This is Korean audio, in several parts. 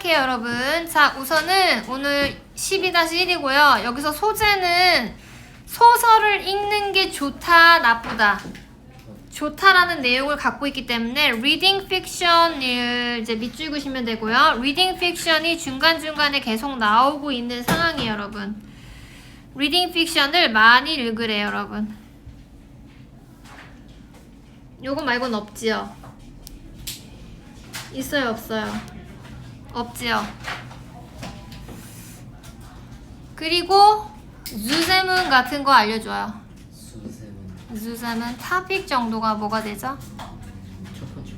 시작해요, 여러분. 자, 우선은 오늘 12-1이고요. 여기서 소재는 소설을 읽는 게 좋다, 나쁘다. 좋다라는 내용을 갖고 있기 때문에 reading fiction을 이제 밑줄 그시면 되고요. reading fiction이 중간중간에 계속 나오고 있는 상황이에요, 여러분. reading fiction을 많이 읽으래요, 여러분. 요거 말고는 없지요? 있어요, 없어요? 없지요? 그리고 주제문 같은 거 알려줘요. 주제문 토픽 정도가 뭐가 되죠? 첫 번째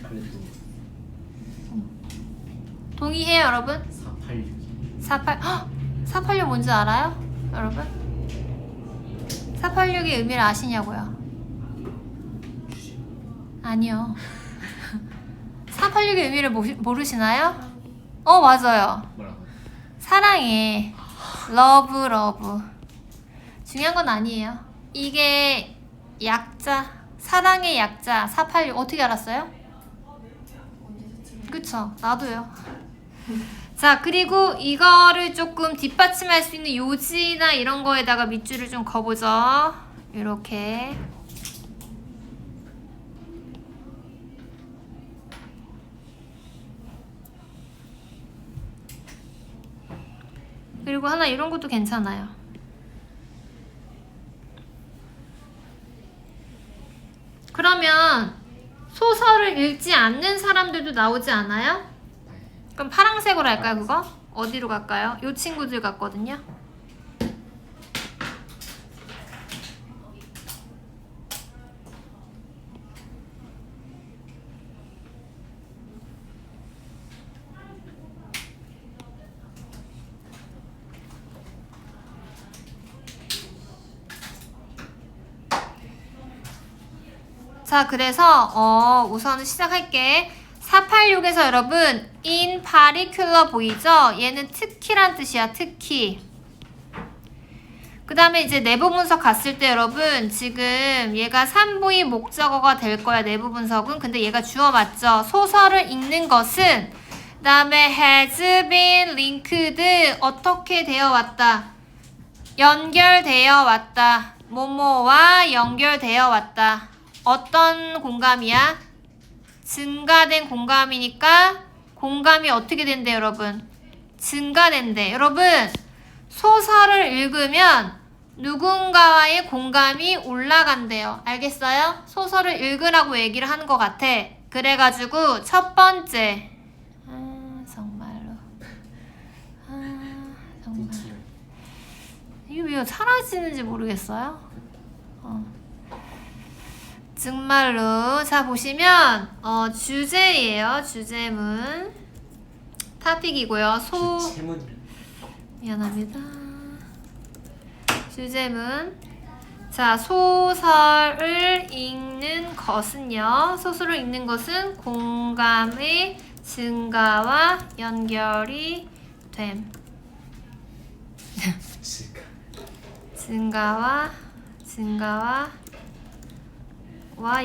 그래도 동의해요, 여러분? 486 뭔지 알아요? 여러분? 486의 의미를 아시냐고요? 아니요. 486의 의미를 모르시나요? 맞아요. 뭐라고? 사랑해. 러브. 중요한 건 아니에요. 이게 약자, 사랑의 약자 486 어떻게 알았어요? 그쵸? 나도요. 자, 그리고 이거를 조금 뒷받침할 수 있는 요지나 이런 거에다가 밑줄을 좀 그어보죠. 이렇게. 그리고 하나 이런 것도 괜찮아요. 그러면 소설을 읽지 않는 사람들도 나오지 않아요? 그럼 파란색으로 할까요, 그거? 어디로 갈까요? 요 친구들 같거든요. 자, 그래서 우선 시작할게. 486에서 여러분 in particular 보이죠? 얘는 특히란 뜻이야, 특히. 그 다음에 이제 내부 분석 갔을 때 여러분 지금 얘가 산부의 목적어가 될 거야, 내부 분석은. 근데 얘가 주어 맞죠? 소설을 읽는 것은 그 다음에 has been linked 어떻게 되어 왔다, 연결되어 왔다, 뭐뭐와 연결되어 왔다. 어떤 공감이야? 증가된 공감이니까 공감이 어떻게 된대요, 여러분? 증가된대. 여러분, 소설을 읽으면 누군가와의 공감이 올라간대요. 알겠어요? 소설을 읽으라고 얘기를 하는 것 같아. 그래가지고 첫 번째. 정말로. 정말. 이게 왜 사라지는지 모르겠어요? 정말로. 자, 보시면 주제예요. 주제문 토픽이고요. 미안합니다. 주제문. 자, 소설을 읽는 것은요. 소설을 읽는 것은 공감의 증가와 연결이 됨. 증가와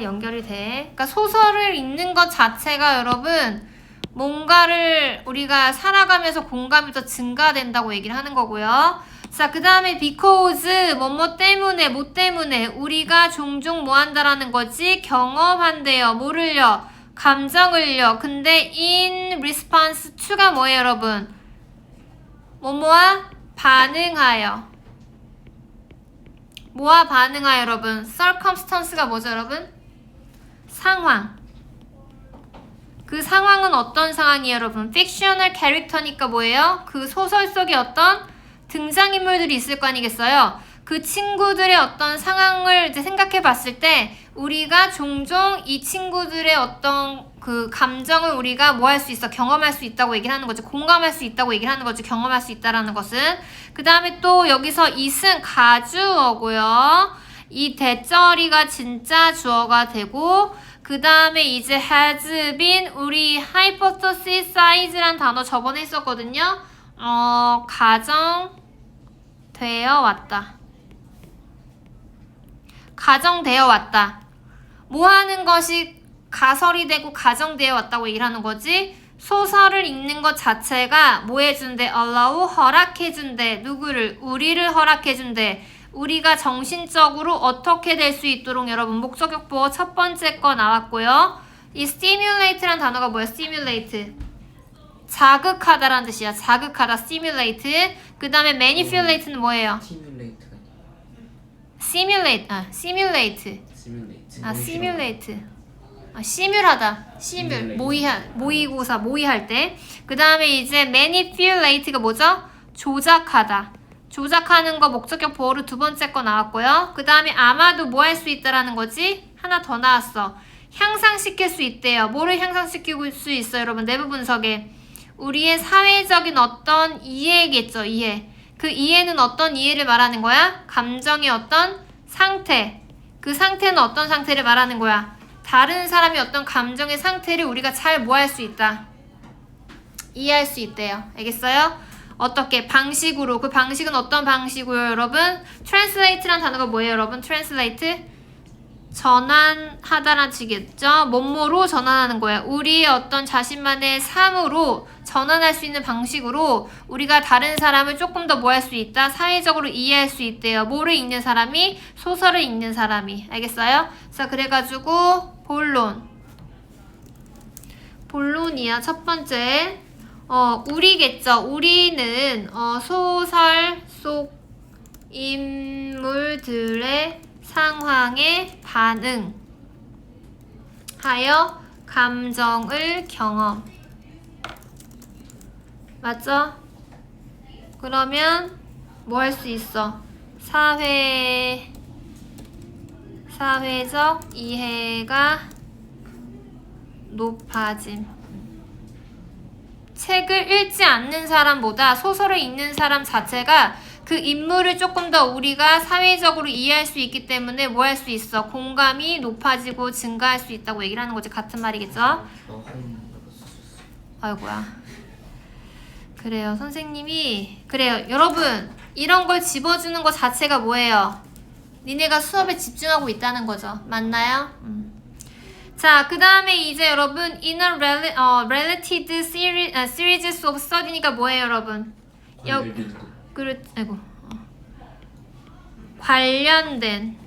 연결이 돼. 그러니까 소설을 읽는 것 자체가 여러분 뭔가를 우리가 살아가면서 공감이 더 증가된다고 얘기를 하는 거고요. 자, 그 다음에 because 뭐뭐 때문에 뭐 때문에 우리가 종종 뭐 한다라는 거지? 경험한대요. 뭐를요? 감정을요. 근데 in response to가 뭐예요, 여러분? 뭐뭐와 반응하여. 뭐와 반응하여, 여러분? circumstance가 뭐죠, 여러분? 상황. 그 상황은 어떤 상황이에요, 여러분? fictional character니까 뭐예요? 그 소설 속에 어떤 등장인물들이 있을 거 아니겠어요? 그 친구들의 어떤 상황을 이제 생각해 봤을 때 우리가 종종 이 친구들의 어떤 그 감정을 우리가 뭐 할 수 있어? 경험할 수 있다고 얘기를 하는 거죠. 공감할 수 있다고 얘기를 하는 거죠. 경험할 수 있다라는 것은. 그 다음에 또 여기서 it은 가주어고요. 이 대절이가 진짜 주어가 되고, 그 다음에 이제 has been, 우리 hypothesiz란 단어 저번에 했었거든요. 가정되어 왔다. 가정되어 왔다. 뭐 하는 것이 가설이 되고 가정되어 왔다고 얘기를 하는 거지? 소설을 읽는 것 자체가 뭐 해준대? allow, 허락해준대. 누구를? 우리를 허락해준대. 우리가 정신적으로 어떻게 될 수 있도록 여러분 목적격보어 첫 번째 거 나왔고요. 이 stimulate란 단어가 뭐야? stimulate. 자극하다라는 뜻이야. 자극하다. stimulate. 그 다음에 manipulate는 뭐예요? 시뮬레이트가 simulate. simulate. 시뮬레이트. simulate. 시뮬하다. 시뮬. 모의고사, 모의할 때. 그 다음에 이제 manipulate가 뭐죠? 조작하다. 조작하는 거 목적격 보호로 두 번째 거 나왔고요. 그 다음에 아마도 뭐 할 수 있다라는 거지? 하나 더 나왔어. 향상시킬 수 있대요. 뭐를 향상시킬 수 있어요, 여러분? 내부 분석에. 우리의 사회적인 어떤 이해겠죠, 이해. 그 이해는 어떤 이해를 말하는 거야? 감정의 어떤 상태. 그 상태는 어떤 상태를 말하는 거야? 다른 사람이 어떤 감정의 상태를 우리가 잘 뭐 할 수 있다. 이해할 수 있대요. 알겠어요? 어떻게? 방식으로. 그 방식은 어떤 방식으로요, 여러분? translate란 단어가 뭐예요, 여러분? translate? 전환하다란 뜻이겠죠? 뭐뭐로 전환하는 거야. 우리의 어떤 자신만의 삶으로 전환할 수 있는 방식으로 우리가 다른 사람을 조금 더 뭐 할 수 있다? 사회적으로 이해할 수 있대요. 뭐를 읽는 사람이? 소설을 읽는 사람이. 알겠어요? 자, 그래가지고 본론. 본론이야. 첫 번째. 우리겠죠. 우리는 소설 속 인물들의 상황에 반응하여 감정을 경험. 맞죠? 그러면 뭐 할 수 있어? 사회적 이해가 높아짐. 책을 읽지 않는 사람보다 소설을 읽는 사람 자체가 그 인물을 조금 더 우리가 사회적으로 이해할 수 있기 때문에 뭐 할 수 있어? 공감이 높아지고 증가할 수 있다고 얘기를 하는 거지. 같은 말이겠죠? 아이고야. 그래요. 선생님이 그래요. 여러분 이런 걸 집어주는 것 자체가 뭐예요? 니네가 수업에 집중하고 있다는 거죠. 맞나요? 자, 그 다음에 이제 여러분 in a related series of study니까 뭐예요, 여러분? 관련된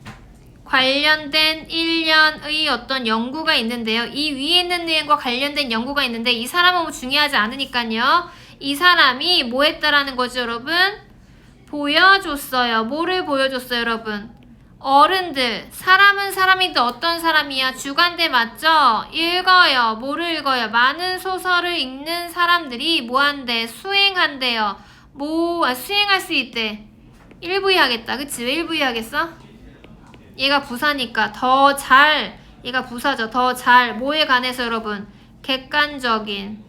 1년의 어떤 연구가 있는데요. 이 위에 있는 내용과 관련된 연구가 있는데 이 사람은 뭐 중요하지 않으니까요. 이 사람이 뭐 했다라는 거죠, 여러분? 보여줬어요. 뭐를 보여줬어요, 여러분? 어른들, 사람은 사람인데 어떤 사람이야? 주관대 맞죠? 읽어요. 뭐를 읽어요? 많은 소설을 읽는 사람들이 뭐 한대? 수행한대요. 수행할 수 있대. 1V 하겠다. 그치? 왜 1V 하겠어? 얘가 부사니까 얘가 부사죠. 더 잘 뭐에 관해서 여러분? 객관적인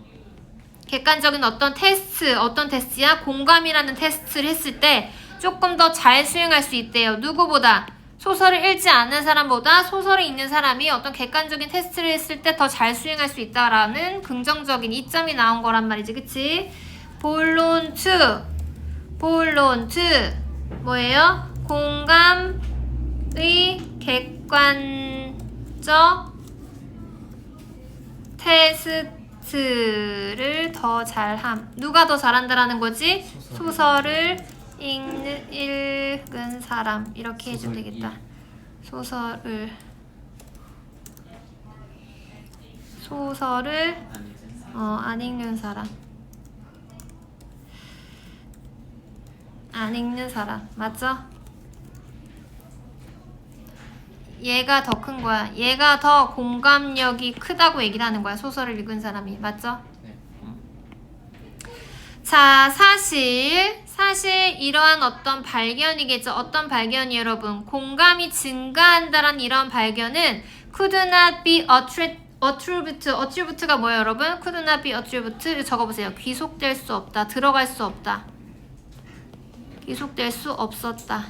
어떤 테스트야? 공감이라는 테스트를 했을 때 조금 더 잘 수행할 수 있대요. 누구보다? 소설을 읽지 않는 사람보다 소설을 읽는 사람이 어떤 객관적인 테스트를 했을 때 더 잘 수행할 수 있다라는 긍정적인 이점이 나온 거란 말이지. 그치? 본론 2 뭐예요? 공감의 객관적 테스트를 더 잘함. 누가 더 잘한다라는 거지? 소설을 읽은 사람. 이렇게 해주면 되겠다. 소설을 안 읽는 사람. 안 읽는 사람. 맞죠? 얘가 더 큰 거야. 얘가 더 공감력이 크다고 얘기를 하는 거야. 소설을 읽은 사람이. 맞죠? 네. 자, 사실 이러한 어떤 발견이겠죠. 어떤 발견이 여러분? 공감이 증가한다는 이런 발견은 could not be attribute가 뭐예요, 여러분? could not be attributed. 적어보세요. 귀속될 수 없다. 들어갈 수 없다. 귀속될 수 없었다.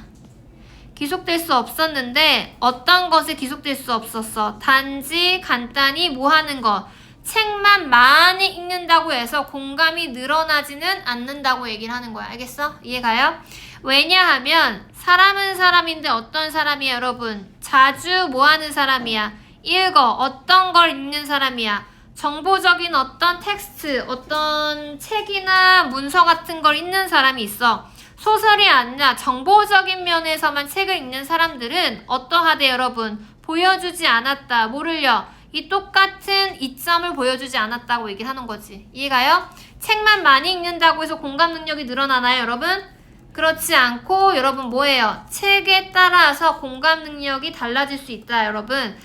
귀속될 수 없었는데 어떤 것에 귀속될 수 없었어? 단지 간단히 뭐 하는 것? 책만 많이 읽는다고 해서 공감이 늘어나지는 않는다고 얘기를 하는 거야. 알겠어? 이해가요? 왜냐하면 사람은 사람인데 어떤 사람이야, 여러분? 자주 뭐 하는 사람이야? 읽어. 어떤 걸 읽는 사람이야? 정보적인 어떤 텍스트, 어떤 책이나 문서 같은 걸 읽는 사람이 있어. 소설이 아니라 정보적인 면에서만 책을 읽는 사람들은 어떠하대 여러분? 보여주지 않았다. 뭐를요? 이 똑같은 이점을 보여주지 않았다고 얘기를 하는 거지. 이해가요? 책만 많이 읽는다고 해서 공감 능력이 늘어나나요 여러분? 그렇지 않고 여러분 뭐예요? 책에 따라서 공감 능력이 달라질 수 있다 여러분.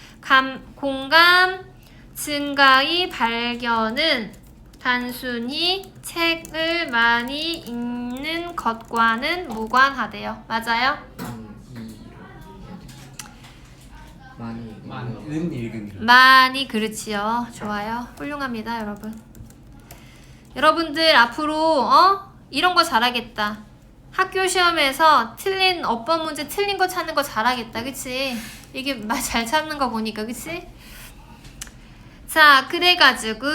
공감 증가의 발견은 단순히 책을 많이 읽는 것과는 무관하대요. 맞아요? 많이 읽은 많이 그렇지요. 좋아요. 훌륭합니다 여러분. 여러분들 앞으로 이런 거 잘하겠다. 학교 시험에서 틀린 어법 문제 틀린 거 찾는 거 잘하겠다. 그치? 이게 말 잘 찾는 거 보니까 그치? 자, 그래가지고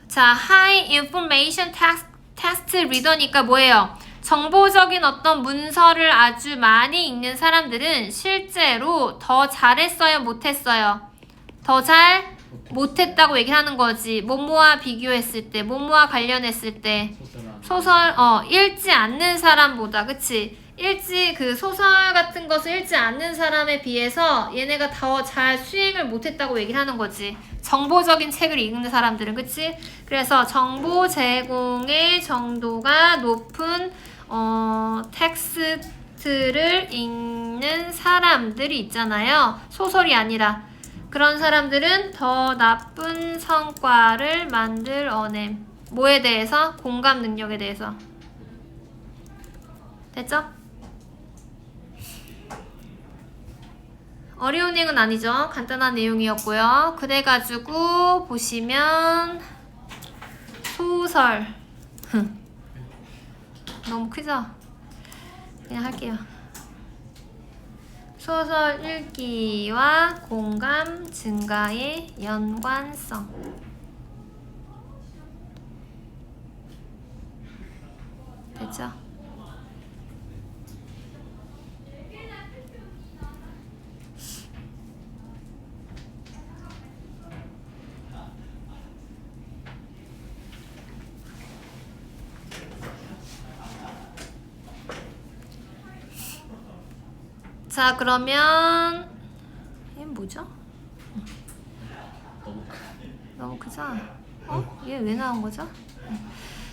자, High Information Text Reader니까 뭐예요? 정보적인 어떤 문서를 아주 많이 읽는 사람들은 실제로 더 잘했어요? 못했어요? 더 잘 못했다고 얘기하는 거지. 뭐뭐와 비교했을 때, 뭐뭐와 관련했을 때 소설 읽지 않는 사람보다 그치? 그 소설 같은 것을 읽지 않는 사람에 비해서 얘네가 더 잘 수행을 못했다고 얘기를 하는 거지. 정보적인 책을 읽는 사람들은 그치? 그래서 정보 제공의 정도가 높은 텍스트를 읽는 사람들이 있잖아요. 소설이 아니라 그런 사람들은 더 나쁜 성과를 만들어냄. 뭐에 대해서? 공감 능력에 대해서. 됐죠? 어려운 내용은 아니죠. 간단한 내용이었고요. 그래가지고 보시면 소설 너무 크죠? 그냥 할게요. 소설 읽기와 공감 증가의 연관성. 됐죠? 자, 그러면 얘 뭐죠? 너무 크죠? 얘 왜 나온 거죠?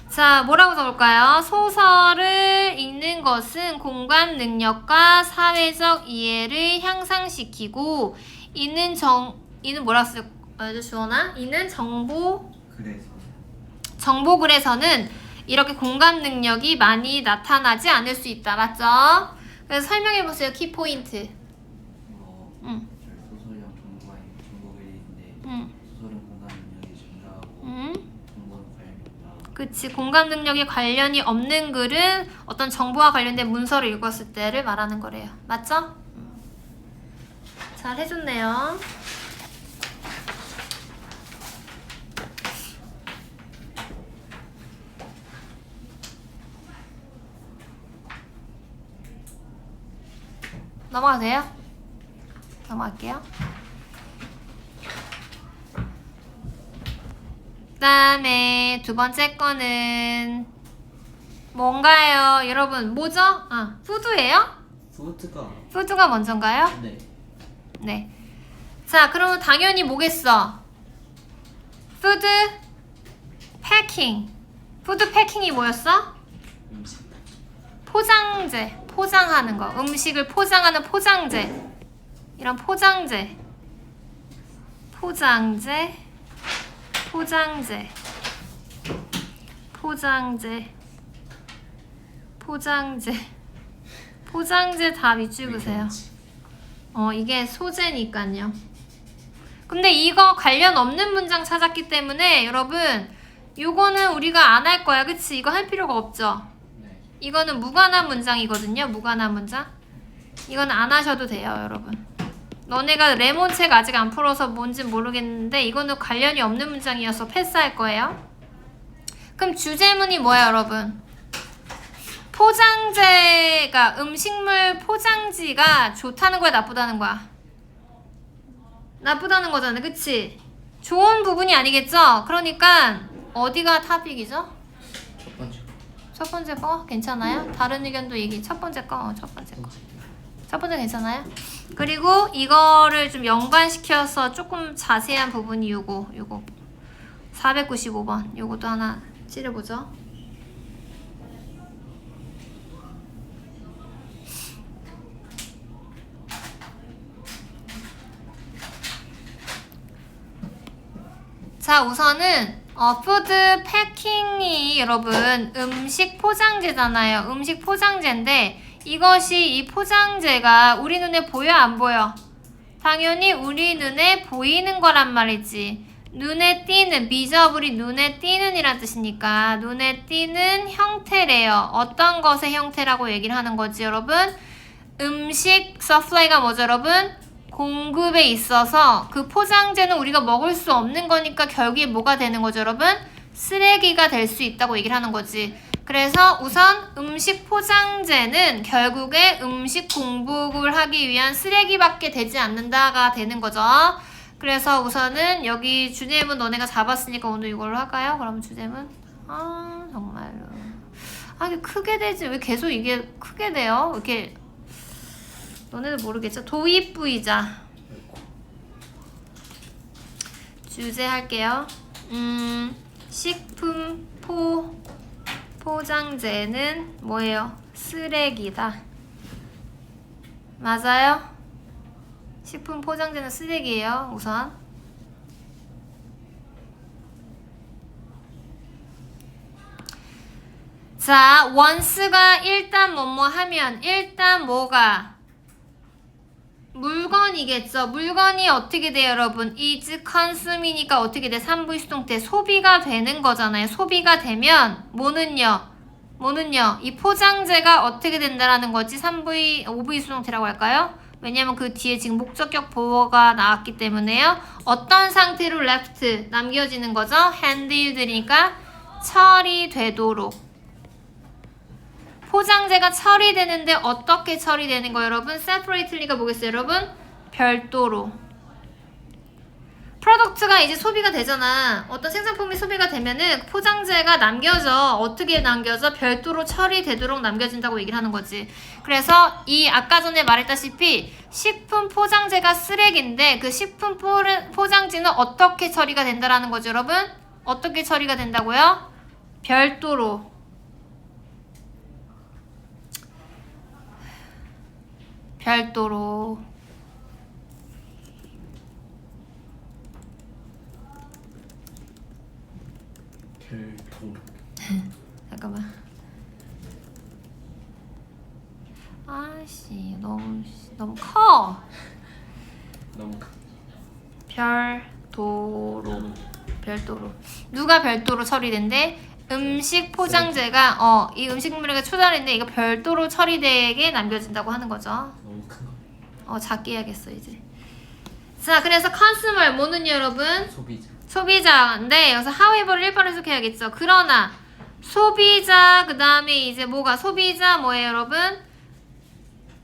자, 뭐라고 적을까요? 소설을 읽는 것은 공감 능력과 사회적 이해를 향상시키고 이는 뭐라 써요, 주원아? 이는 정보글에서는 이렇게 공감 능력이 많이 나타나지 않을 수 있다. 맞죠? 그래서 설명해보세요. 키포인트. 소설이랑 정보글인데 소설은 공감 능력이 증가하고 정보는 관련이 없다. 그치. 공감 능력이 관련이 없는 글은 어떤 정보와 관련된 문서를 읽었을 때를 말하는 거래요. 맞죠? 잘 해줬네요. 넘어가세요. 넘어갈게요. 그 다음에 두 번째 거는 뭔가요? 여러분 뭐죠? 푸드예요? 푸드가 먼저인가요? 네. 네. 자, 그러면 당연히 뭐겠어? 푸드 패킹. 푸드 패킹이 뭐였어? 포장재. 포장하는 거. 음식을 포장하는 포장재. 이런 포장재. 포장재 다 밑줄 그세요. 이게 소재니까요. 근데 이거 관련 없는 문장 찾았기 때문에 여러분 요거는 우리가 안 할 거야. 그치? 이거 할 필요가 없죠? 이거는 무관한 문장이거든요. 무관한 문장. 이건 안 하셔도 돼요, 여러분. 너네가 레몬책 아직 안 풀어서 뭔지 모르겠는데 이거는 관련이 없는 문장이어서 패스할 거예요. 그럼 주제문이 뭐야, 여러분? 포장재가 음식물 포장지가 좋다는 거야, 나쁘다는 거야? 나쁘다는 거잖아, 그치? 좋은 부분이 아니겠죠? 그러니까 어디가 탑픽이죠? 첫 번째 첫 번째 거 괜찮아요? 다른 의견도 얘기. 첫 번째 거, 첫 번째 거. 첫 번째 괜찮아요? 그리고 이거를 좀 연관시켜서 조금 자세한 부분이 요거 495번 요것도 하나 찌려보죠. 자, 우선은 푸드 패킹이 여러분 음식 포장재잖아요. 음식 포장재인데 이것이 이 포장재가 우리 눈에 보여 안 보여? 당연히 우리 눈에 보이는 거란 말이지. 눈에 띄는, 비저블이 눈에 띄는 이란 뜻이니까 눈에 띄는 형태래요. 어떤 것의 형태라고 얘기를 하는 거지 여러분? 음식 서플라이가 뭐죠 여러분? 공급에 있어서 그 포장재는 우리가 먹을 수 없는 거니까 결국에 뭐가 되는 거죠 여러분? 쓰레기가 될 수 있다고 얘기를 하는 거지. 그래서 우선 음식 포장재는 결국에 음식 공급을 하기 위한 쓰레기밖에 되지 않는다가 되는 거죠. 그래서 우선은 여기 주제문 너네가 잡았으니까 오늘 이걸로 할까요? 그럼 주제문 정말로 이게 크게 되지 왜 계속 이게 크게 돼요? 이렇게 너네도 모르겠죠? 도입부이자 주제 할게요. 식품 포장재는 뭐예요? 쓰레기다. 맞아요? 식품 포장재는 쓰레기예요. 우선 자, once가 일단 뭐뭐 하면 일단 뭐가 물건이겠죠. 물건이 어떻게 돼요 여러분? is consume이니까 어떻게 돼? 3부의 수동태 소비가 되는 거잖아요. 소비가 되면 뭐는요? 이 포장재가 어떻게 된다라는 거지? 5부의 수동태라고 할까요? 왜냐면 그 뒤에 지금 목적격 보어가 나왔기 때문에요. 어떤 상태로 left 남겨지는 거죠? handed니까 처리되도록. 포장재가 처리되는데 어떻게 처리되는 거예요 여러분? separately가 뭐겠어요 여러분? 별도로. 프로덕트가 이제 소비가 되잖아. 어떤 생산품이 소비가 되면은 포장재가 남겨져. 어떻게 남겨져? 별도로 처리되도록 남겨진다고 얘기를 하는 거지. 그래서 이 아까 전에 말했다시피 식품 포장재가 쓰레기인데 그 식품 포장재는 어떻게 처리가 된다라는 거죠 여러분? 어떻게 처리가 된다고요? 별도로. 별도로. 잠깐만. 아씨 너무 커. 너무 별도로. 누가 별도로 처리된대? 음식 포장재가 이 음식물에 초달인데 이거 별도로 처리되게 남겨진다고 하는 거죠. 너무 큰 거. 작게 해야겠어 이제. 자, 그래서 consumer 뭐는 여러분? 소비자인데 여기서 however를 1번 해석해야겠죠. 그러나 소비자 그 다음에 이제 뭐가 소비자 뭐예요 여러분?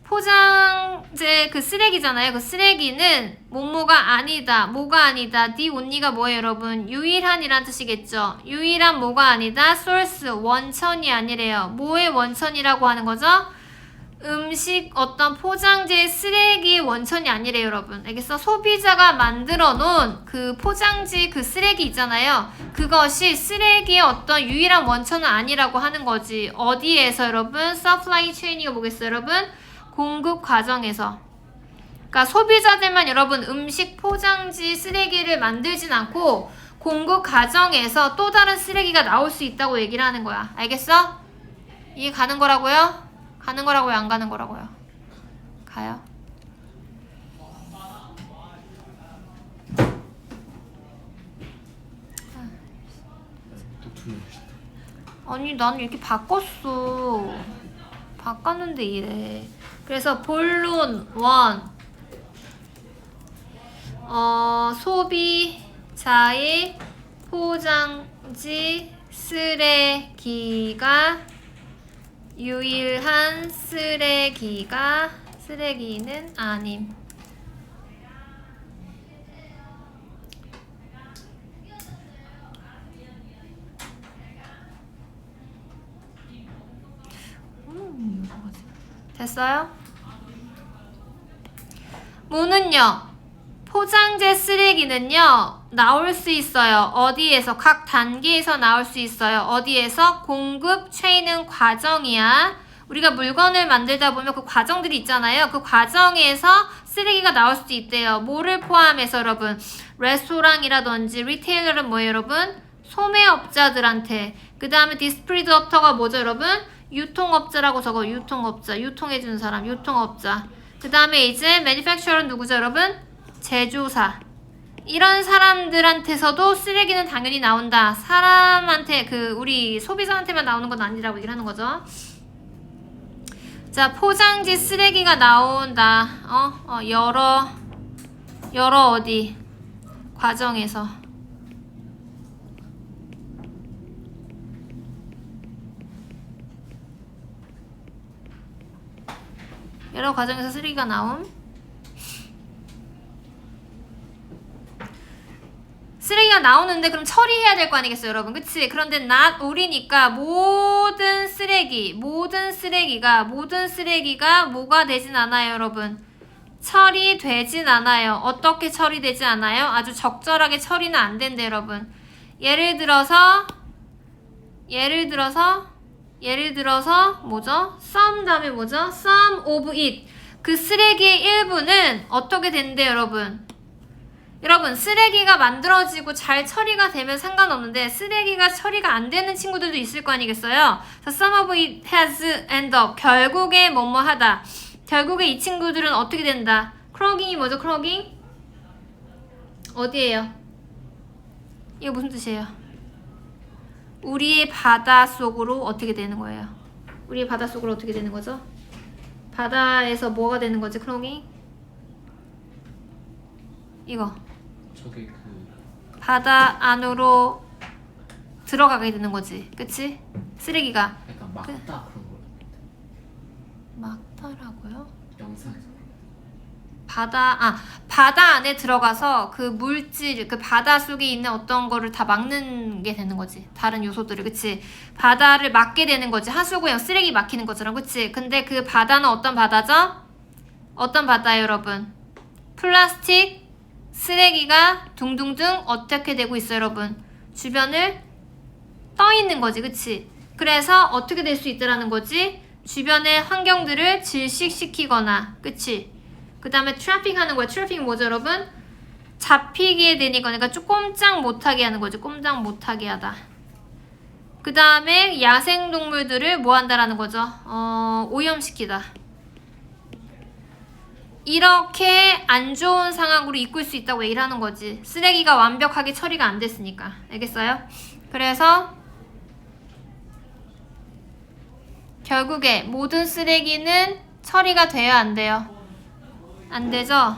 포장재 그 쓰레기잖아요. 그 쓰레기는 뭐가 아니다. 뭐가 아니다. the only가 뭐예요 여러분? 유일한이란 뜻이겠죠. 유일한 뭐가 아니다. source 원천이 아니래요. 뭐의 원천이라고 하는 거죠? 음식 어떤 포장재 쓰레기 원천이 아니래요 여러분. 알겠어? 소비자가 만들어 놓은 그 포장지 그 쓰레기 있잖아요. 그것이 쓰레기의 어떤 유일한 원천은 아니라고 하는 거지. 어디에서 여러분? supply chain이가 뭐겠어요 여러분? 공급 과정에서. 그러니까 소비자들만 여러분 음식 포장지 쓰레기를 만들진 않고 공급 과정에서 또 다른 쓰레기가 나올 수 있다고 얘기를 하는 거야. 알겠어? 이게 가는 거라고요? 가는 거라고요? 안 가는 거라고요? 가요. 아니 나는 이렇게 바꿨어. 바꿨는데 이래. 그래서 본론 1 소비자의 포장지 쓰레기가 유일한 쓰레기는 아님. 됐어요? 뭐는요? 포장재 쓰레기는요, 나올 수 있어요. 어디에서? 각 단계에서 나올 수 있어요. 어디에서? 공급 체인은 과정이야. 우리가 물건을 만들다 보면 그 과정들이 있잖아요. 그 과정에서 쓰레기가 나올 수도 있대요. 뭐를 포함해서 여러분? 레스토랑이라든지 리테일러는 뭐예요, 여러분? 소매업자들한테. 그 다음에 디스트리뷰터가 뭐죠, 여러분? 유통업자라고 적어. 유통업자. 유통해주는 사람. 유통업자. 그 다음에 이제 매니팩처러는 누구죠, 여러분? 제조사. 이런 사람들한테서도 쓰레기는 당연히 나온다. 사람한테, 우리 소비자한테만 나오는 건 아니라고 얘기를 하는 거죠. 자, 포장지 쓰레기가 나온다. 여러 어디 과정에서. 여러 과정에서 쓰레기가 나옴. 쓰레기가 나오는데 그럼 처리해야 될 거 아니겠어요, 여러분? 그치? 그런데 not all이니까 모든 쓰레기가 뭐가 되진 않아요, 여러분? 처리되진 않아요. 어떻게 처리되지 않아요? 아주 적절하게 처리는 안 된대, 여러분. 예를 들어서 뭐죠? some 다음에 뭐죠? some of it. 그 쓰레기의 일부는 어떻게 된대, 여러분? 여러분, 쓰레기가 만들어지고 잘 처리가 되면 상관없는데 쓰레기가 처리가 안 되는 친구들도 있을 거 아니겠어요? So some of it has end up. 결국에 뭐뭐 하다. 결국에 이 친구들은 어떻게 된다? 크로깅이 뭐죠? 크로깅? 어디예요? 이거 무슨 뜻이에요? 우리의 바닷속으로 어떻게 되는 거예요? 우리의 바닷속으로 어떻게 되는 거죠? 바다에서 뭐가 되는 거지? 크로깅? 이거. 저게 바다 안으로 들어가게 되는 거지. 그치? 쓰레기가. 약간 막다 그런 거. 막다라고요? 영상에서. 바다 안에 들어가서 그 물질, 그 바다 속에 있는 어떤 거를 다 막는 게 되는 거지. 다른 요소들을, 그치? 바다를 막게 되는 거지. 하수구에 쓰레기 막히는 것처럼, 그치? 근데 그 바다는 어떤 바다죠? 어떤 바다예요, 여러분? 플라스틱, 쓰레기가 둥둥둥 어떻게 되고 있어요, 여러분? 주변을 떠 있는 거지, 그치? 그래서 어떻게 될 수 있다라는 거지? 주변의 환경들을 질식시키거나, 그치? 그 다음에 트래핑 하는 거야. 트래핑 뭐죠, 여러분? 잡히게 되니까, 그러니까 좀 꼼짝 못하게 하는 거죠. 꼼짝 못하게 하다. 그 다음에 야생동물들을 뭐 한다라는 거죠? 오염시키다. 이렇게 안 좋은 상황으로 이끌 수 있다고 얘기를 하는 거지. 쓰레기가 완벽하게 처리가 안 됐으니까. 알겠어요? 그래서 결국에 모든 쓰레기는 처리가 돼야 안 돼요? 안 되죠?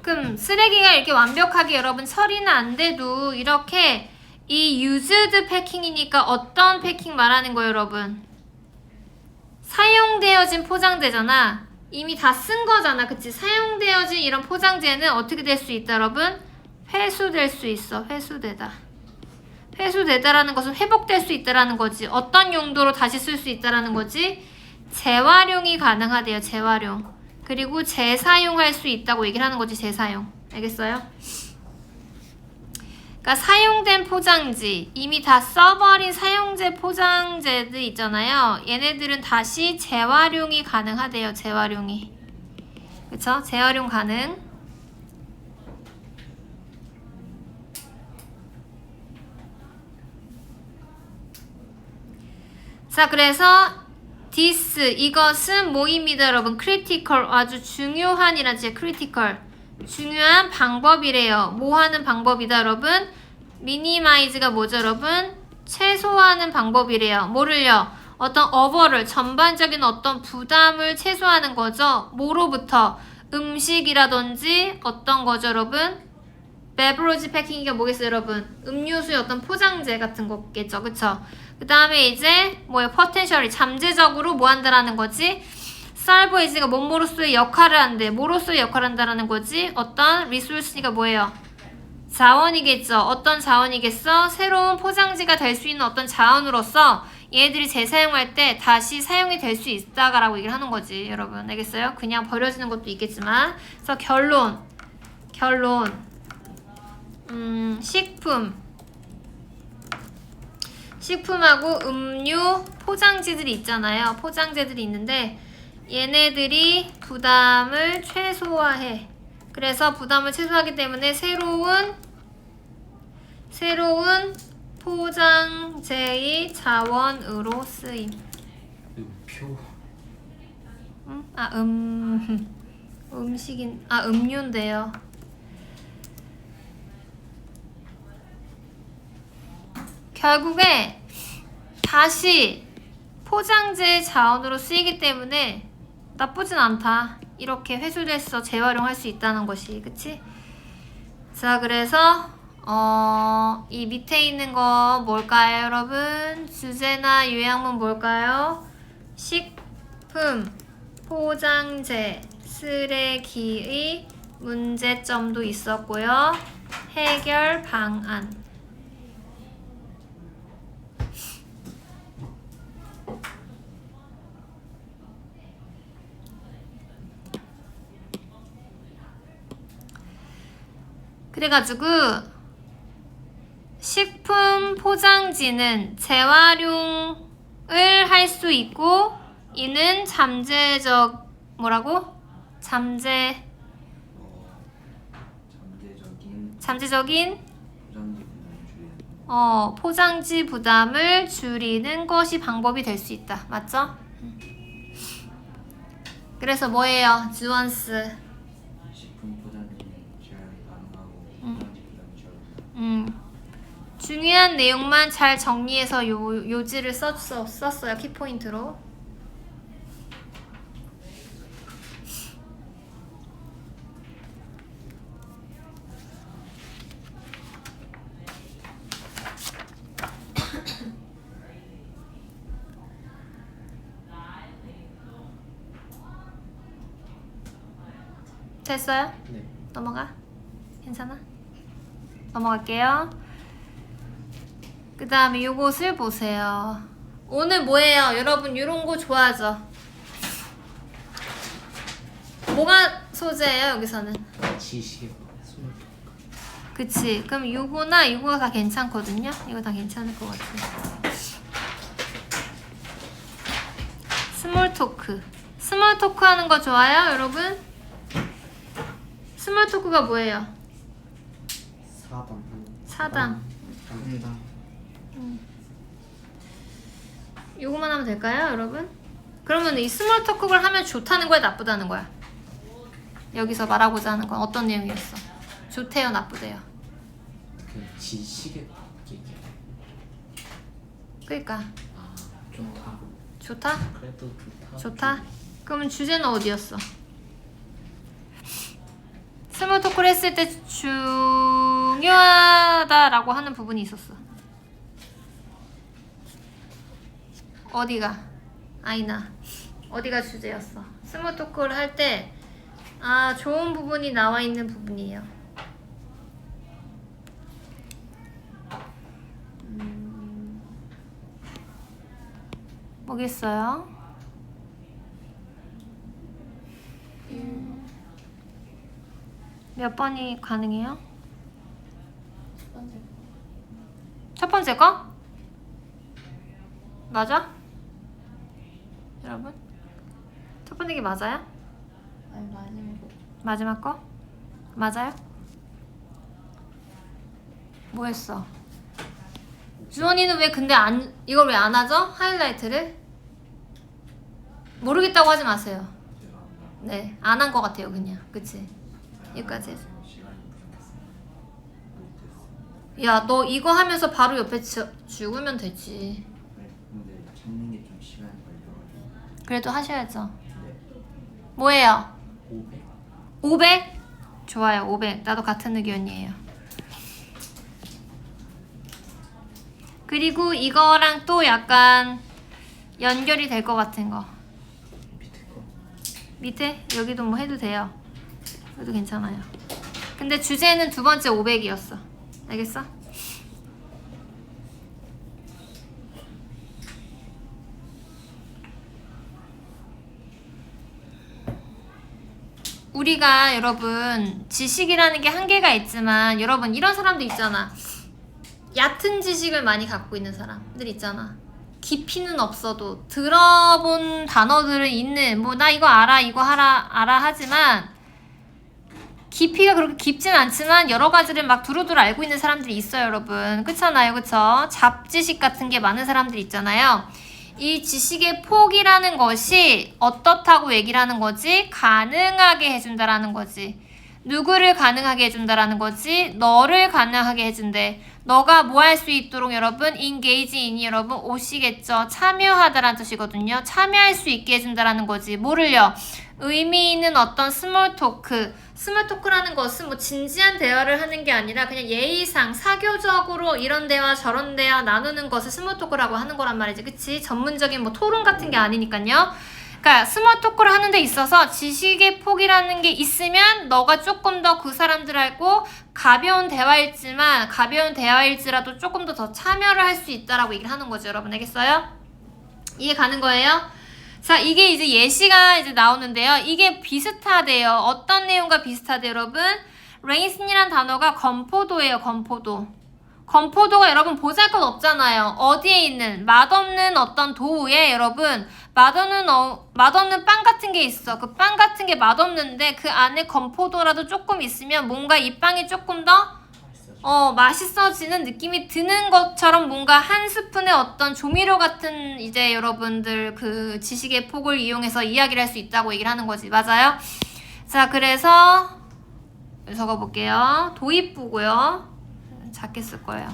그럼 쓰레기가 이렇게 완벽하게 여러분 처리는 안 돼도 이렇게 이 used 패킹이니까 어떤 패킹 말하는 거예요, 여러분? 사용되어진 포장재잖아. 이미 다 쓴 거잖아, 그치? 사용되어진 이런 포장재는 어떻게 될 수 있다, 여러분? 회수될 수 있어. 회수되다. 회수되다라는 것은 회복될 수 있다라는 거지. 어떤 용도로 다시 쓸 수 있다라는 거지? 재활용이 가능하대요, 재활용. 그리고 재사용할 수 있다고 얘기를 하는 거지, 재사용. 알겠어요? 그러니까 사용된 포장지, 이미 다 써버린 사용제 포장재들 있잖아요. 얘네들은 다시 재활용이 가능하대요, 재활용이. 그쵸? 재활용 가능. 자, 그래서 this, 이것은 뭐입니다, 여러분? critical, 아주 중요한이란 뜻이에요. critical. 중요한 방법이래요. 뭐 하는 방법이다, 여러분? minimize가 뭐죠, 여러분? 최소화하는 방법이래요. 뭐를요? 어떤 overall, 전반적인 어떤 부담을 최소화하는 거죠. 뭐로부터? 음식이라든지 어떤 거죠, 여러분? beverage 패킹이가 뭐겠어요, 여러분? 음료수의 어떤 포장재 같은 거겠죠, 그쵸? 그 그 다음에 이제 뭐예요? potentially 잠재적으로 뭐 한다라는 거지? solve is가 뭐뭐로서의 역할을 한대. 뭐로서의 역할을 한다라는 거지? 어떤 resource가 뭐예요? 자원이겠죠. 어떤 자원이겠어? 새로운 포장지가 될 수 있는 어떤 자원으로서 얘들이 재사용할 때 다시 사용이 될 수 있다라고 얘기를 하는 거지. 여러분 알겠어요? 그냥 버려지는 것도 있겠지만. 그래서 결론 식품하고 음료 포장지들이 있잖아요. 포장재들이 있는데 얘네들이 부담을 최소화해. 그래서 부담을 최소화하기 때문에 새로운 포장재의 자원으로 쓰임. 음표. 음료인데요. 결국에 다시 포장재 자원으로 쓰이기 때문에 나쁘진 않다. 이렇게 회수돼서 재활용할 수 있다는 것이, 그치? 자, 그래서 이 밑에 있는 거 뭘까요, 여러분? 주제나 요약문 뭘까요? 식품, 포장재, 쓰레기의 문제점도 있었고요. 해결 방안. 그래가지고 식품 포장지는 재활용을 할 수 있고 이는 잠재적인 포장지 부담을 줄이는 것이 방법이 될 수 있다. 맞죠? 그래서 뭐예요? 주원스. 식품 포장지는 재활용 가능하고 포장지 부담이 줄어든다. 중요한 내용만 잘 정리해서 요지를 썼어요. 키포인트로. 됐어요? 네. 넘어가? 괜찮아? 넘어갈게요. 그 다음에 요것을 보세요. 오늘 뭐예요? 여러분 요런 거 좋아하죠? 뭐가 소재예요 여기서는? 지식. 스몰. 그치? 그럼 요거나 요거가 다 괜찮거든요? 이거 다 괜찮을 것 같아요. 스몰 토크 하는 거 좋아요 여러분? 스몰 토크가 뭐예요? 사담. 합니다. 요거만 하면 될까요, 여러분? 그러면 이 스몰 토크를 하면 좋다는 거야, 나쁘다는 거야? 여기서 말하고자 하는 건 어떤 내용이었어? 좋대요, 나쁘대요? 그 지식의 얘기. 그러니까 좋다. 좋다? 그래도 좋다. 좋다? 그러면 주제는 어디였어? 스몰 토크를 했을 때 중요하다라고 하는 부분이 있었어. 어디가? 아이나 어디가 주제였어? 스몰 토크를 할 때 좋은 부분이 나와 있는 부분이에요. 뭐겠어요? 몇 번이 가능해요? 첫 번째 거? 맞아? 여러분? 첫 번째 게 맞아요? 아니 마지막 거? 맞아요? 뭐 했어? 주원이는 왜 근데 이걸 왜 안 하죠? 하이라이트를? 모르겠다고 하지 마세요. 죄송합니다. 네, 안 한 것 같아요 그냥. 그치? 여기까지 해줘. 시간이 부족했습니다. 못했어요. 야, 너 이거 하면서 바로 옆에 죽으면 되지. 네, 근데 찾는 게 좀 시간이 걸려가지고. 그래도 하셔야죠. 네. 뭐예요? 500. 500? 좋아요, 500. 나도 같은 의견이에요. 그 그리고 이거랑 또 약간 연결이 될 것 같은 거. 밑에 거. 밑에? 여기도 뭐 해도 돼요. 그래도 괜찮아요. 근데 주제는 두 번째 500이었어. 알겠어? 우리가 여러분 지식이라는 게 한계가 있지만 여러분 이런 사람도 있잖아. 얕은 지식을 많이 갖고 있는 사람들 있잖아. 깊이는 없어도 들어본 단어들은 있는 뭐 나 이거 알아 이거 알아 하지만 깊이가 그렇게 깊진 않지만 여러 가지를 막 두루두루 알고 있는 사람들이 있어요, 여러분. 그렇잖아요, 그쵸? 잡지식 같은 게 많은 사람들이 있잖아요. 이 지식의 폭이라는 것이 어떻다고 얘기를 하는 거지? 가능하게 해준다라는 거지. 누구를 가능하게 해준다라는 거지? 너를 가능하게 해준대. 너가 뭐 할 수 있도록 여러분 engage in이 여러분 오시겠죠? 참여하다라는 뜻이거든요. 참여할 수 있게 해준다라는 거지. 뭐를요? 의미 있는 어떤 스몰 토크. 스몰 토크라는 것은 뭐 진지한 대화를 하는 게 아니라 그냥 예의상 사교적으로 이런 대화 저런 대화 나누는 것을 스몰 토크라고 하는 거란 말이지. 그치? 전문적인 뭐 토론 같은 게 아니니까요. 그러니까 스몰 토크를 하는 데 있어서 지식의 폭이라는 게 있으면 너가 조금 더 그 사람들하고 가벼운 대화일지라도 조금 더 참여를 할 수 있다라고 얘기를 하는 거죠. 여러분 알겠어요? 이해 가는 거예요? 자, 이게 이제 예시가 이제 나오는데요. 이게 비슷하대요. 어떤 내용과 비슷하대요, 여러분? 레이슨이란 단어가 건포도예요, 건포도. 건포도가 여러분 보잘것 없잖아요. 어디에 있는 맛없는 어떤 도우에 여러분 맛없는 빵 같은 게 있어. 그 빵 같은 게 맛없는데 그 안에 건포도라도 조금 있으면 뭔가 이 빵이 조금 더 맛있어지는 느낌이 드는 것처럼 뭔가 한 스푼의 어떤 조미료 같은 이제 여러분들 그 지식의 폭을 이용해서 이야기를 할 수 있다고 얘기를 하는 거지. 맞아요? 자, 그래서 적어볼게요. 도입부고요. 작게 쓸 거예요.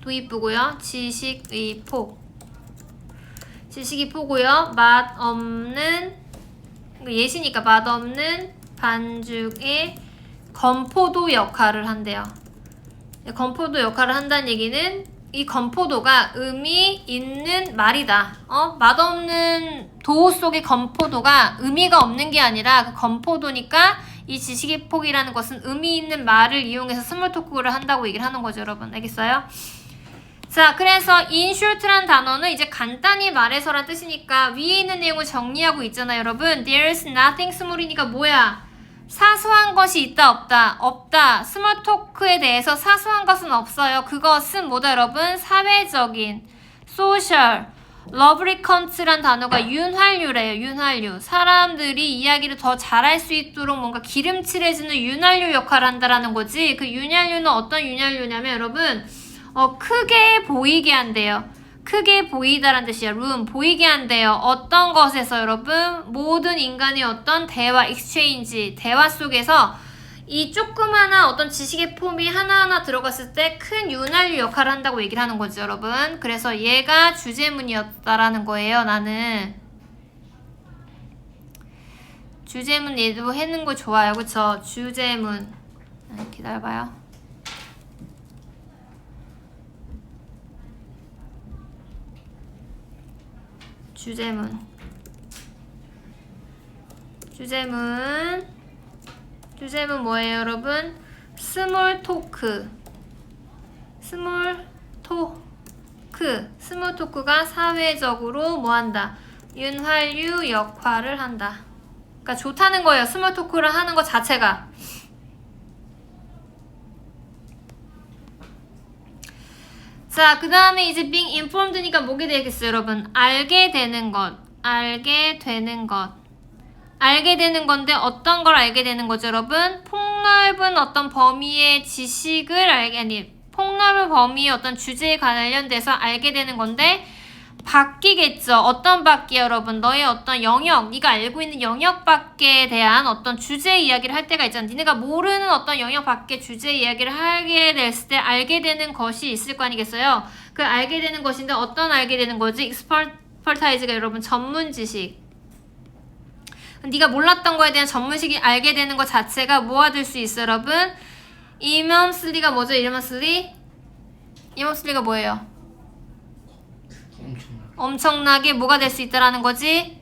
도입부고요. 지식의 폭. 지식의 폭고요. 맛없는 예시니까 맛없는 반죽의 건포도 역할을 한대요. 건포도 역할을 한다는 얘기는 이 건포도가 의미 있는 말이다. 맛없는 도우 속의 건포도가 의미가 없는 게 아니라 그 건포도니까 이 지식의 폭이라는 것은 의미 있는 말을 이용해서 스몰 토크를 한다고 얘기를 하는 거죠, 여러분. 알겠어요? 자, 그래서 in short란 단어는 이제 간단히 말해서란 뜻이니까 위에 있는 내용을 정리하고 있잖아요, 여러분. There's nothing small이니까 뭐야? 사소한 것이 있다, 없다? 없다. 스몰 토크에 대해서 사소한 것은 없어요. 그것은 뭐다, 여러분? 사회적인, social, lubricant란 단어가 윤활유래요, 윤활유. 사람들이 이야기를 더 잘할 수 있도록 뭔가 기름칠해주는 윤활유 역할을 한다라는 거지. 그 윤활유는 어떤 윤활유냐면, 여러분, 크게 보이게 한대요. 크게 보이다라는 뜻이야. room, 보이게 한대요. 어떤 것에서 여러분 모든 인간의 어떤 대화, exchange, 대화 속에서 이 조그마한 어떤 지식의 폼이 하나하나 들어갔을 때 큰 윤활유 역할을 한다고 얘기를 하는 거죠, 여러분. 그래서 얘가 주제문이었다라는 거예요, 나는. 주제문 얘도 해는 거 좋아요, 그쵸? 주제문. 기다려봐요. 주제문 뭐예요, 여러분? 스몰 토크가 사회적으로 뭐 한다? 윤활유 역할을 한다. 그러니까 좋다는 거예요, 스몰 토크를 하는 것 자체가. 자, 그 다음에 이제 being informed니까 뭐게 되겠어요, 여러분? 알게 되는 건데 어떤 걸 알게 되는 거죠, 여러분? 폭넓은 어떤 범위의 지식을 폭넓은 범위의 어떤 주제에 관련돼서 알게 되는 건데 바뀌겠죠. 어떤 바뀌요, 여러분? 너의 어떤 영역, 네가 알고 있는 영역 밖에 대한 어떤 주제 이야기를 할 때가 있잖아. 니네가 모르는 어떤 영역 밖의 주제 이야기를 하게 됐을 때 알게 되는 것이 있을 거 아니겠어요? 그 알게 되는 것인데 어떤 알게 되는 거지? expertise가 여러분 전문 지식. 네가 몰랐던 거에 대한 전문식이 알게 되는 것 자체가 뭐가 될 수 있어, 여러분? immensely가 뭐죠? immensely가 뭐예요? 엄청나게 뭐가 될 수 있다라는 거지?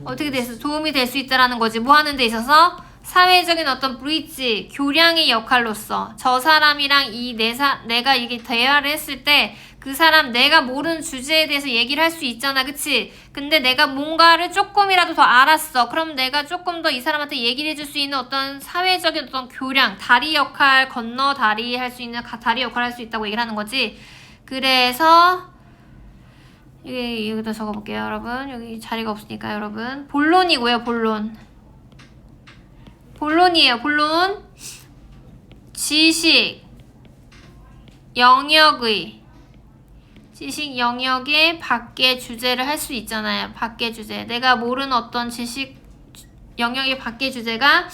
어떻게 됐어? 도움이 될 수 있다라는 거지. 뭐 하는 데 있어서? 사회적인 어떤 브릿지, 교량의 역할로서 저 사람이랑 내가 이게 대화를 했을 때 그 사람 내가 모르는 주제에 대해서 얘기를 할 수 있잖아. 그치? 근데 내가 뭔가를 조금이라도 더 알았어. 그럼 내가 조금 더 이 사람한테 얘기를 해줄 수 있는 어떤 사회적인 어떤 교량, 다리 역할, 건너 다리 할 수 있는 다리 역할을 할 수 있다고 얘기를 하는 거지. 그래서 여기다 적어볼게요, 여러분. 여기 자리가 없으니까 여러분. 본론이고요, 본론. 본론이에요, 본론. 지식 영역의 밖의 주제를 할 수 있잖아요. 밖의 주제. 내가 모르는 어떤 지식 영역의 밖의 주제가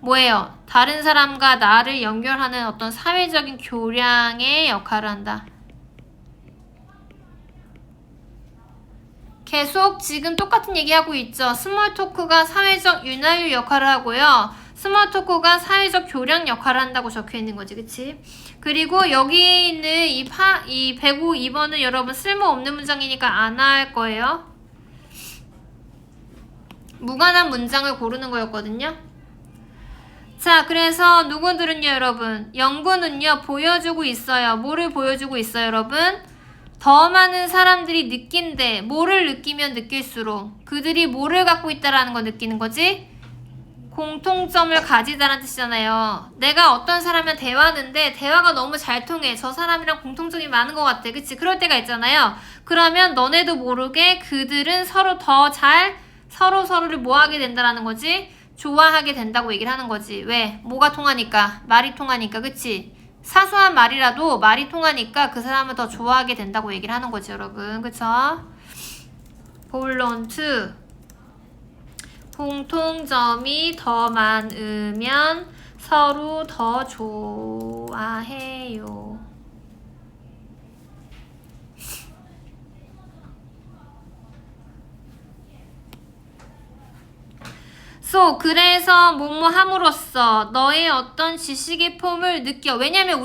뭐예요? 다른 사람과 나를 연결하는 어떤 사회적인 교량의 역할을 한다. 계속 지금 똑같은 얘기하고 있죠. 스몰 토크가 사회적 윤활유 역할을 하고요. 스몰 토크가 사회적 교량 역할을 한다고 적혀 있는 거지, 그치? 그리고 여기 있는 이 152번은 여러분 쓸모없는 문장이니까 안 할 거예요. 무관한 문장을 고르는 거였거든요. 자, 그래서 누구들은요, 여러분? 연구는요, 보여주고 있어요. 뭐를 보여주고 있어요, 여러분? 더 많은 사람들이 느낀대. 뭐를 느끼면 느낄수록 그들이 뭐를 갖고 있다라는 거 느끼는 거지? 공통점을 가지다라는 뜻이잖아요. 내가 어떤 사람이랑 대화하는데 대화가 너무 잘 통해. 저 사람이랑 공통점이 많은 것 같아. 그치? 그럴 때가 있잖아요. 그러면 너네도 모르게 그들은 서로 더 잘 서로를 뭐 하게 된다라는 거지? 좋아하게 된다고 얘기를 하는 거지. 왜? 뭐가 통하니까? 말이 통하니까. 그치? 사소한 말이라도 말이 통하니까 그 사람을 더 좋아하게 된다고 얘기를 하는 거지, 여러분. 그쵸? 본론 2. 공통점이 더 많으면 서로 더 좋아해요. 그래서 뭐뭐 함으로써 너의 어떤 지식의 폼을 느껴. 왜냐면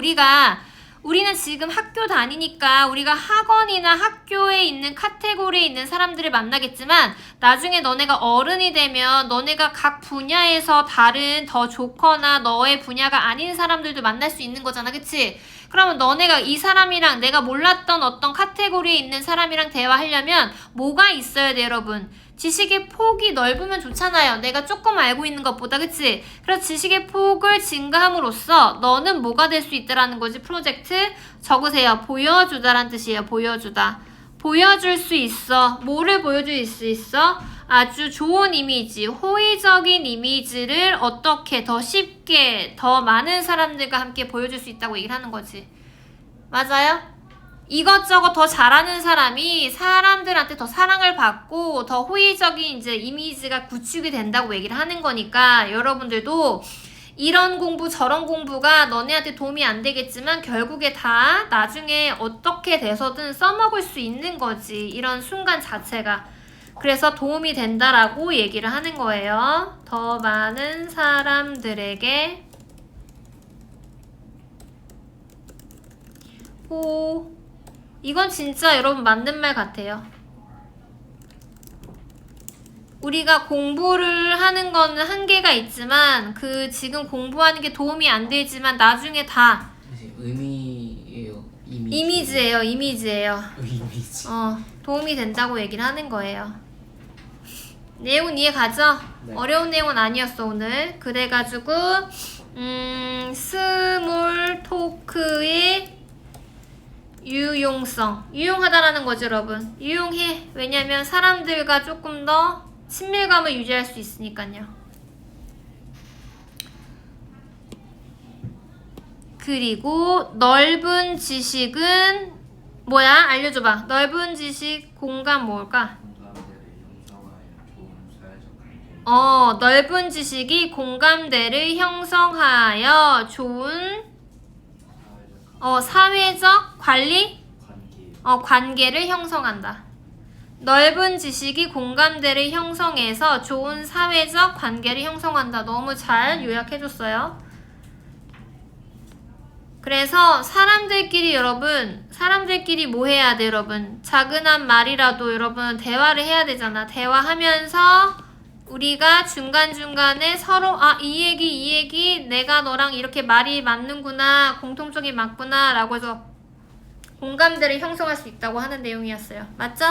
우리는 지금 학교 다니니까 우리가 학원이나 학교에 있는 카테고리에 있는 사람들을 만나겠지만 나중에 너네가 어른이 되면 너네가 각 분야에서 다른 더 좋거나 너의 분야가 아닌 사람들도 만날 수 있는 거잖아. 그치? 그러면 너네가 이 사람이랑 내가 몰랐던 어떤 카테고리에 있는 사람이랑 대화하려면 뭐가 있어야 돼, 여러분? 지식의 폭이 넓으면 좋잖아요. 내가 조금 알고 있는 것보다, 그치? 그래서 지식의 폭을 증가함으로써 너는 뭐가 될 수 있다라는 거지. 프로젝트 적으세요. 보여주다란 뜻이에요. 보여주다. 보여줄 수 있어. 뭐를 보여줄 수 있어? 아주 좋은 이미지, 호의적인 이미지를 어떻게 더 쉽게 더 많은 사람들과 함께 보여줄 수 있다고 얘기를 하는 거지. 맞아요? 이것저것 더 잘하는 사람이 사람들한테 더 사랑을 받고 더 호의적인 이제 이미지가 구축이 된다고 얘기를 하는 거니까 여러분들도 이런 공부 저런 공부가 너네한테 도움이 안 되겠지만 결국에 다 나중에 어떻게 돼서든 써먹을 수 있는 거지. 이런 순간 자체가. 그래서 도움이 된다라고 얘기를 하는 거예요. 더 많은 사람들에게 이건 진짜 여러분 맞는 말 같아요. 우리가 공부를 하는 거는 한계가 있지만 지금 공부하는 게 도움이 안 되지만 나중에 다 의미예요. 이미지예요. 이미지. 도움이 된다고 얘기를 하는 거예요. 내용은 이해 가죠? 네. 어려운 내용은 아니었어 오늘. 그래가지고 스몰 토크의 유용하다라는 거죠, 여러분. 유용해. 왜냐면 사람들과 조금 더 친밀감을 유지할 수 있으니까요. 그리고 넓은 지식은 뭐야? 알려줘봐. 넓은 지식 공감 뭘까? 넓은 지식이 공감대를 형성하여 좋은 사회적 관계를 형성한다. 넓은 지식이 공감대를 형성해서 좋은 사회적 관계를 형성한다. 너무 잘 요약해줬어요. 그래서 사람들끼리 뭐 해야 돼 여러분? 작은한 말이라도 여러분 대화를 해야 되잖아. 대화하면서 우리가 중간중간에 서로 이 얘기 내가 너랑 이렇게 말이 맞는구나, 공통점이 맞구나 라고 해서 공감대를 형성할 수 있다고 하는 내용이었어요. 맞죠?